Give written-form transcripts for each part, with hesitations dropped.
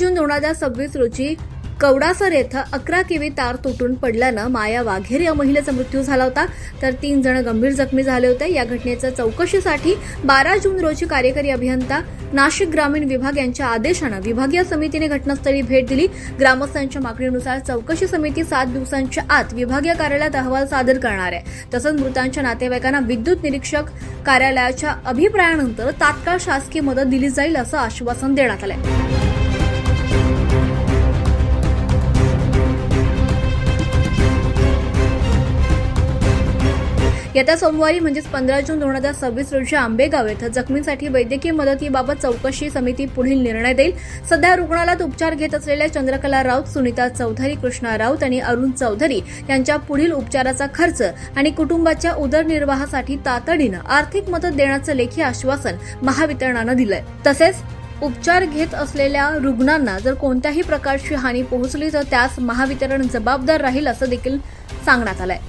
जून 2026 रोजी कवडासर येथे 11 केव्ही तार तुटून पडल्यानं माया वाघेरे या महिलेचा मृत्यू झाला होता, तर 3 जण गंभीर जखमी झाले होते। या घटनेच्या चौकशीसाठी 12 जून रोजी कार्यकारी अभियंता नाशिक ग्रामीण विभाग यांच्या आदेशानं विभागीय समितीने घटनास्थळी भेट दिली। ग्रामस्थांच्या मागणीनुसार चौकशी समिती 7 दिवसांच्या आत विभागीय कार्यालयात अहवाल सादर करणार आहे। तसंच मृतांच्या नातेवाईकांना विद्युत निरीक्षक कार्यालयाच्या अभिप्रायानंतर तात्काळ शासकीय मदत दिली जाईल असं आश्वासन देण्यात आलंय। येत्या सोमवारी म्हणजेच 15 जून 2026 रोजी आंबेगाव येथे जखमींसाठी वैद्यकीय मदतीबाबत चौकशी समिती पुढील निर्णय देईल। सध्या रुग्णालयात उपचार घेत असलेल्या चंद्रकला राऊत, सुनीता चौधरी, कृष्णा राऊत आणि अरुण चौधरी यांच्या पुढील उपचाराचा खर्च आणि कुटुंबाच्या उदरनिर्वाहासाठी तातडीनं आर्थिक मदत देण्याचं लेखी आश्वासन महावितरणानं दिलंय। तसेच उपचार घेत असलेल्या रुग्णांना जर कोणत्याही प्रकारची हानी पोहोचली तर त्यास महावितरण जबाबदार राहील असं देखील सांगण्यात आलंय।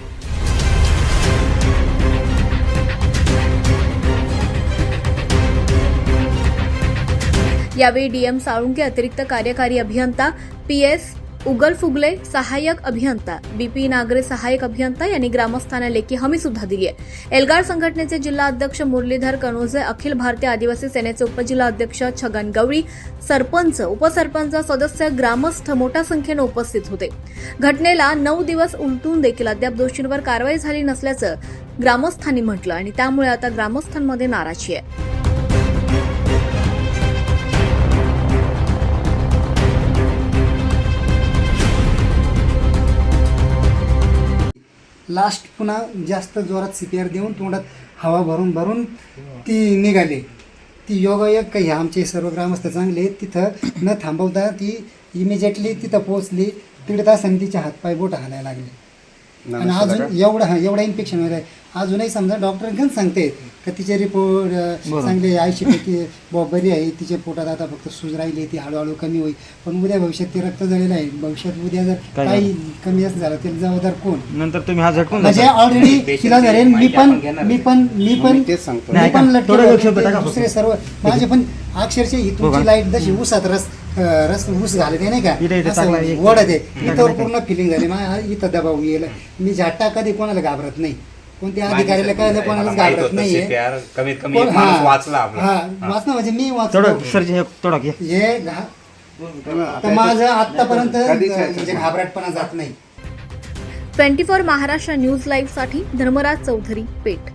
यावेळी डीएम साळुंके, अतिरिक्त कार्यकारी अभियंता PS उगलफुगले, सहाय्यक अभियंता BP नागरे, सहाय्यक अभियंता यांनी ग्रामस्थांना लेखी हमी सुद्धा दिली आहे। एल्गार संघटनेचे जिल्हा अध्यक्ष मुरलीधर कनोजे, अखिल भारतीय आदिवासी सेनेचे उपजिल्हा अध्यक्ष छगन गवळी, सरपंच, उपसरपंच, सदस्य, ग्रामस्थ मोठ्या संख्येने उपस्थित होते। घटनेला 9 दिवस उलटून देखील अद्याप दोषींवर कारवाई झाली नसल्याचं ग्रामस्थांनी म्हटलं आणि त्यामुळे आता ग्रामस्थांमध्ये नाराजी आहे। लास्ट पुन्हा जास्त जोरात CPR देऊन तोंडात हवा भरून ती निघाली। ती योगायोग काही आमचे सर्व ग्रामस्थ चांगले तिथं न थांबवता ती इमिजिएटली तिथं पोहोचली। तिकडे तासांनी तिचे हातपाय बोट हालायला लागले आणि अजून एवढा इन्फेक्शन वगैरे अजूनही समजा डॉक्टर घेऊन सांगते का तिचे रिपोर्ट चांगले 80% बरी आहे, तिचे पोटात आता फक्त सूज राहिली, ती हळूहळू कमी होईल। पण उद्या भविष्यात ती रक्त झालेलं आहे, भविष्यात उद्या जर काही कमी जास्त झालं तर जबाबदार कोण? नंतर तुम्ही हा झटकून म्हणजे ऑलरेडी तिला धरेल मी पण दुसरे सर्व माझे पण अक्षरशः ही तुमची लाईट जशी ऊसात रस ऊस घालते नाही का, वडत आहे इथं पूर्ण फिलिंग झाली। इथं दबाव येईल, मी झाटा कधी कोणाला घाबरत नाही, कोणत्या अधिकाऱ्याला कळलं कोणालाच घाबरत नाहीये। कमीत कमी वाचला वाचणं म्हणजे मी वाचलं हे तर माझं आतापर्यंत म्हणजे घाबरटपणा जात नाही। 24 महाराष्ट्र न्यूज लाईव्ह साठी धर्मराज चौधरी, पेठ।